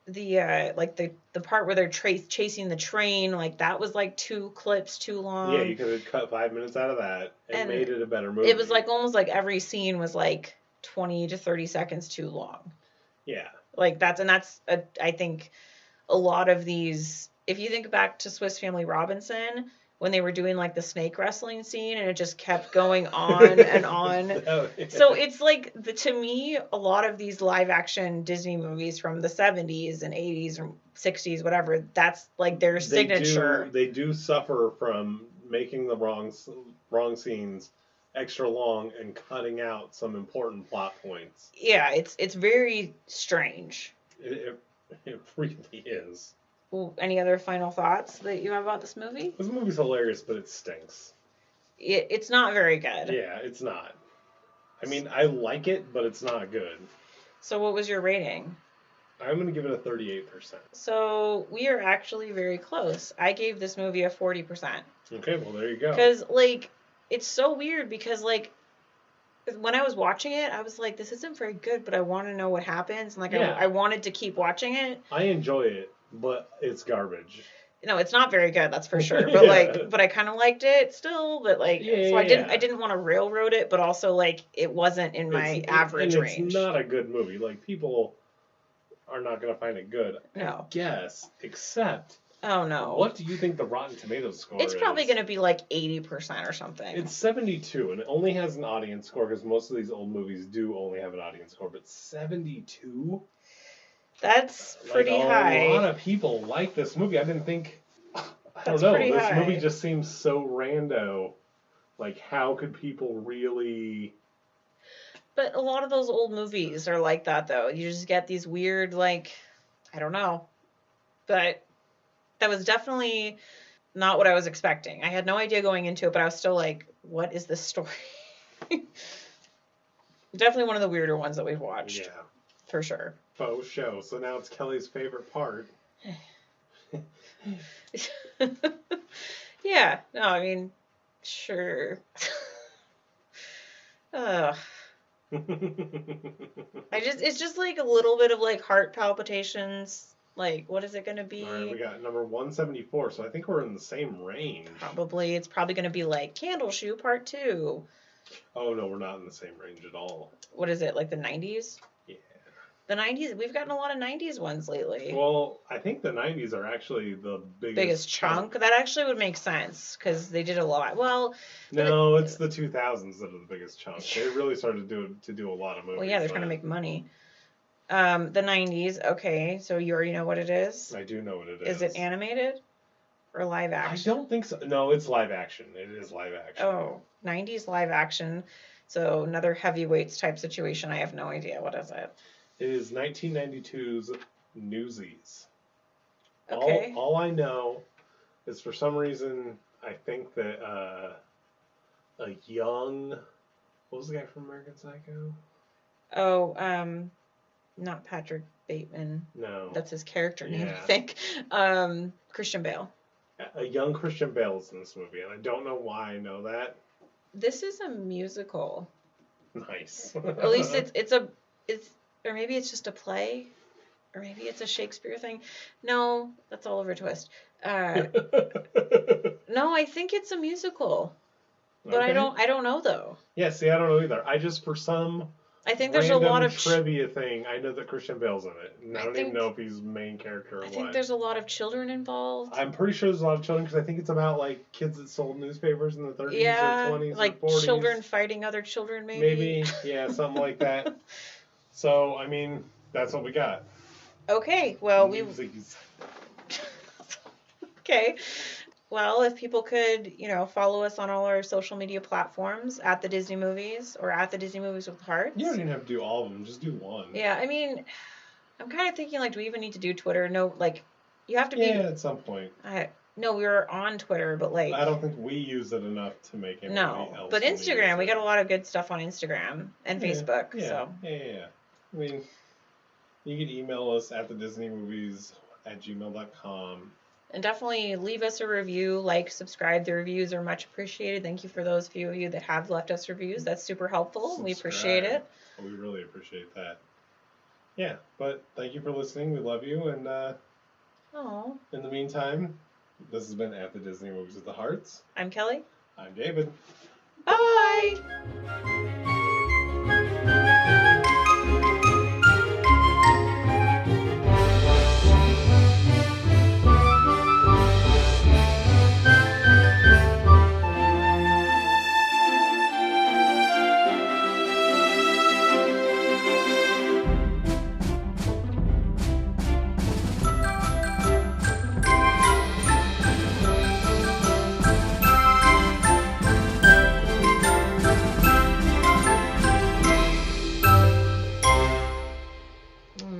the like the part where they're chasing the train, like that was like 2 clips too long. Yeah, you could have cut 5 minutes out of that and made it a better movie. It was like almost like every scene was like 20 to 30 seconds too long. Yeah. Like I think a lot of these, if you think back to Swiss Family Robinson, when they were doing like the snake wrestling scene and it just kept going on and on. Oh, yeah. So it's like, to me, a lot of these live action Disney movies from the 70s and 80s or 60s, whatever, that's like their signature. They do suffer from making the wrong scenes extra long and cutting out some important plot points. Yeah, it's very strange. It really is. Well, any other final thoughts that you have about this movie? This movie's hilarious, but it stinks. It's not very good. Yeah, it's not. I mean, I like it, but it's not good. So what was your rating? I'm going to give it a 38%. So we are actually very close. I gave this movie a 40%. Okay, well, there you go. Because, like, it's so weird because, like, when I was watching it, I was like, this isn't very good, but I want to know what happens. And, like, yeah. I wanted to keep watching it. I enjoy it. But it's garbage. No, it's not very good, that's for sure. But yeah. But I kind of liked it still. But I didn't want to railroad it. But also, like, it wasn't in my average range. It's not a good movie. Like, people are not going to find it good. No. I guess, except. Oh no. What do you think the Rotten Tomatoes score is? It's probably going to be like 80% or something. It's 72, and it only has an audience score because most of these old movies do only have an audience score. But 72. That's pretty high. A lot of people like this movie. I didn't think. I don't know. This movie just seems so rando. Like, how could people really? But a lot of those old movies are like that, though. You just get these weird, like, I don't know. But that was definitely not what I was expecting. I had no idea going into it, but I was still like, what is this story? Definitely one of the weirder ones that we've watched. Yeah. For sure. Faux show. So now it's Kelly's favorite part. Yeah. No, I mean, sure. It's just like a little bit of like heart palpitations. Like, what is it going to be? All right, we got number 174, so I think we're in the same range. Probably. It's probably going to be like Candleshoe Part 2. Oh, no, we're not in the same range at all. What is it, like the 90s? Yeah. The 90s, we've gotten a lot of 90s ones lately. Well, I think the 90s are actually the biggest chunk. That actually would make sense, because they did a lot. Well... No, it's the 2000s that are the biggest chunk. They really started to do a lot of movies. Well, yeah, they're trying to make money. The 90s, okay, so you already know what it is? I do know what it is. Is it animated or live action? I don't think so. No, it's live action. It is live action. Oh, 90s live action. So another heavyweights type situation. I have no idea. What is it? It is 1992's Newsies. Okay. All I know is for some reason I think that a young... What was the guy from American Psycho? Oh, not Patrick Bateman. No. That's his character name, I think. Christian Bale. A young Christian Bale is in this movie, and I don't know why I know that. This is a musical. Nice. At least it's or maybe it's just a play, or maybe it's a Shakespeare thing. No, that's Oliver Twist. No, I think it's a musical. But okay. I don't know though. Yeah, see, I don't know either. I just I think there's a lot of trivia thing. I know that Christian Bale's in it. And I don't even know if he's main character or what. I think there's a lot of children involved. I'm pretty sure there's a lot of children because I think it's about like kids that sold newspapers in the 30s or 20s like or 40s. Children fighting other children, maybe. Maybe, yeah, something like that. So, I mean, that's what we got. Okay, well, Okay. Well, if people could, follow us on all our social media platforms at the Disney Movies or at the Disney Movies with Hearts. You don't even have to do all of them. Just do one. Yeah, I mean, I'm kind of thinking, like, do we even need to do Twitter? No, like, you have to be... Yeah, at some point. No, we were on Twitter, but, like... I don't think we use it enough to make anybody else. No, but Instagram, we got a lot of good stuff on Instagram and Facebook, so... Yeah. I mean, you can email us at thedisneymovies@gmail.com. And definitely leave us a review, subscribe. The reviews are much appreciated. Thank you for those few of you that have left us reviews. That's super helpful. We appreciate it. We really appreciate that. Yeah, but thank you for listening. We love you, and in the meantime, this has been At the Disney Movies with the Hearts. I'm Kelly. I'm David. Bye!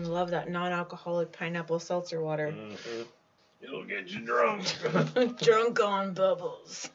Love that non-alcoholic pineapple seltzer water. Mm-hmm. It'll get you drunk. Drunk on bubbles.